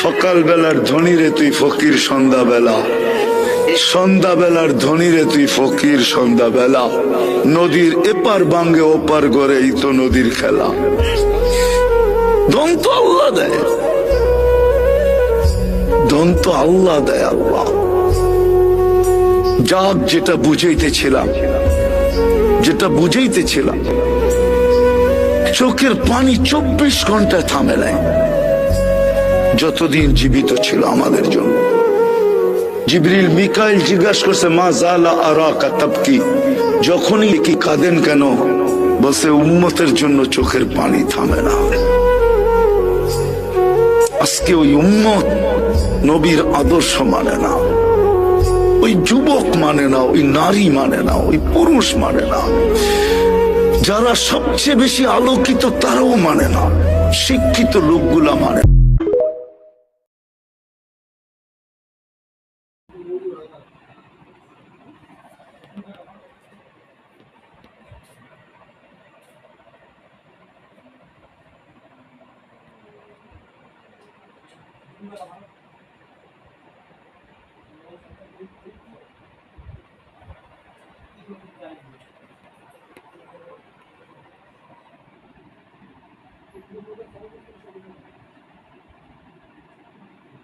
সকাল বেলার ধনী রে তুই ফকির সন্ধ্যাবেলা, সন্ধ্যাবেলার ধনী রে তুই ফকির সন্ধ্যাবেলা। নদীর এপার বাঙ্গে ওপার গড়ে এই তো নদীর খেলা। ধন তো আল্লাহ দেয়, ধন তো আল্লাহ দেয়। আল্লাহ যাক, যেটা বুঝাইতেছিলাম, যেটা বুঝাইতেছিলাম, চোখের পানি 24 ঘন্টায় থামে নাই যতদিন জীবিত ছিল আমাদের জন্য। জিবরিল মিকাইল জিজ্ঞাসা করছে, মা জালা আরাকা তাবকি, যখনই কি কাঁদেন কেন? বলছে উম্মতের জন্য চোখের পানি থামে না। আজকে ওই উম্মত নবীর আদর্শ মানে না, ওই যুবক মানে না, ওই নারী মানে না, ওই পুরুষ মানে না, যারা সবচেয়ে বেশি আলোকিত তারাও মানে না, শিক্ষিত লোকগুলা মানে না।